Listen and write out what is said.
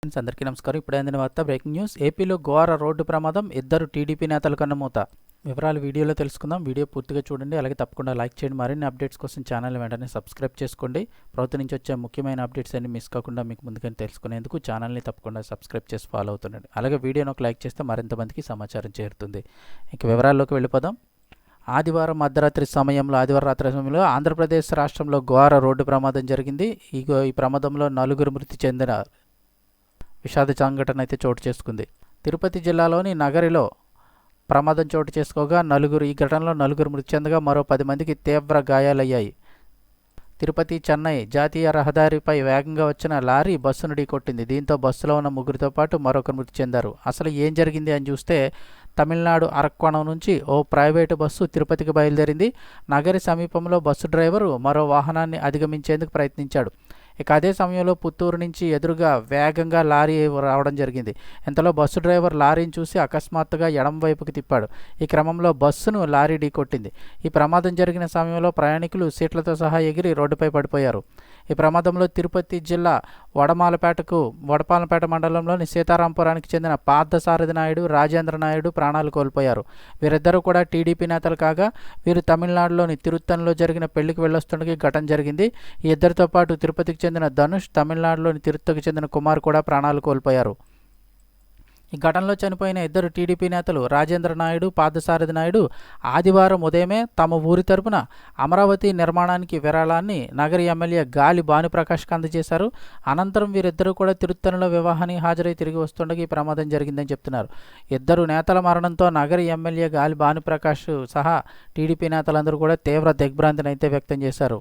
Friends అందరికీ నమస్కారం. ఇప్పుడే అందిన వార్త బ్రేకింగ్ న్యూస్. ఏపీలో ఘోర రోడ్డు ప్రమాదం, ఇద్దరు టీడీపీ నేతలు కన్నమూత. వివరాలు వీడియోలో తెలుసుకుందాం. వీడియో పూర్తిగా చూడండి, అలాగే తప్పకుండా లైక్ చేయండి. మరిన్ని అప్డేట్స్ కోసం ఛానల్ వెంటనే సబ్స్క్రైబ్ చేసుకోండి. ప్రభుత్వం నుంచి వచ్చే ముఖ్యమైన అప్డేట్స్ అన్ని మిస్ కాకుండా మీకు ముందుగానే తెలుసుకునేందుకు ఛానల్ని తప్పకుండా సబ్స్క్రైబ్ చేసి ఫాలో అవుతుండండి. అలాగే వీడియోని ఒక లైక్ చేస్తే మరింత మందికి సమాచారం చేరుతుంది. ఇక వివరాల్లోకి వెళ్ళిపోదాం. ఆదివారం రాత్రి సమయంలో ఆంధ్రప్రదేశ్ రాష్ట్రంలో ఘోర రోడ్డు ప్రమాదం జరిగింది. ఈ ప్రమాదంలో 4 మృతి చెందిన విషాద సంఘటన అయితే చోటు చేసుకుంది. తిరుపతి జిల్లాలోని నగరిలో ప్రమాదం చోటు చేసుకోగా ఈ ఘటనలో 4 మృతి చెందగా మరో 10 మందికి తీవ్ర గాయాలయ్యాయి. తిరుపతి చెన్నై జాతీయ రహదారిపై వేగంగా వచ్చిన లారీ బస్సును ఢీకొట్టింది. దీంతో బస్సులో ఉన్న 3 పాటు మరొకరు మృతి చెందారు. అసలు ఏం జరిగింది అని చూస్తే, తమిళనాడు అరక్కోణం నుంచి ఓ ప్రైవేటు బస్సు తిరుపతికి బయలుదేరింది. నగరి సమీపంలో బస్సు డ్రైవరు మరో వాహనాన్ని అధిగమించేందుకు ప్రయత్నించాడు. ఇక అదే సమయంలో పుత్తూరు నుంచి ఎదురుగా వేగంగా లారీ రావడం జరిగింది. ఇంతలో బస్సు డ్రైవర్ లారీని చూసి అకస్మాత్తుగా ఎడమ వైపుకి తిప్పాడు. ఈ క్రమంలో బస్సును లారీ ఢీకొట్టింది. ఈ ప్రమాదం జరిగిన సమయంలో ప్రయాణికులు సీట్లతో సహా ఎగిరి రోడ్డుపై పడిపోయారు. ఈ ప్రమాదంలో తిరుపతి జిల్లా వడపాలపేట మండలంలోని సీతారాంపురానికి చెందిన పార్థసారథి నాయుడు, రాజేంద్ర నాయుడు ప్రాణాలు కోల్పోయారు. వీరిద్దరూ కూడా టీడీపీ నేతలు కాగా, వీరు తమిళనాడులోని తిరుత్తణిలో జరిగిన పెళ్లికి వెళ్ళొస్తుండగా ఘటన జరిగింది. ఈ ఇద్దరితో పాటు తిరుపతికి చెందిన ధనుష్, తమిళనాడులోని తిరుత్తకు చెందిన కుమార్ కూడా ప్రాణాలు కోల్పోయారు. ఈ ఘటనలో చనిపోయిన ఇద్దరు టీడీపీ నేతలు రాజేంద్ర నాయుడు, పార్థసారథి నాయుడు ఆదివారం ఉదయమే తమ ఊరి తరపున అమరావతి నిర్మాణానికి విరాళాన్ని నగరి ఎమ్మెల్యే గాలి భానుప్రకాష్కి అందజేశారు. అనంతరం వీరిద్దరూ కూడా తిరుత్తణిలో వివాహానికి హాజరై తిరిగి వస్తుండగా ఈ ప్రమాదం జరిగిందని చెప్తున్నారు. ఇద్దరు నేతల మరణంతో నగరి ఎమ్మెల్యే గాలి భానుప్రకాష్ సహా టీడీపీ నేతలందరూ కూడా తీవ్ర దిగ్భ్రాంతిని అయితే వ్యక్తం చేశారు.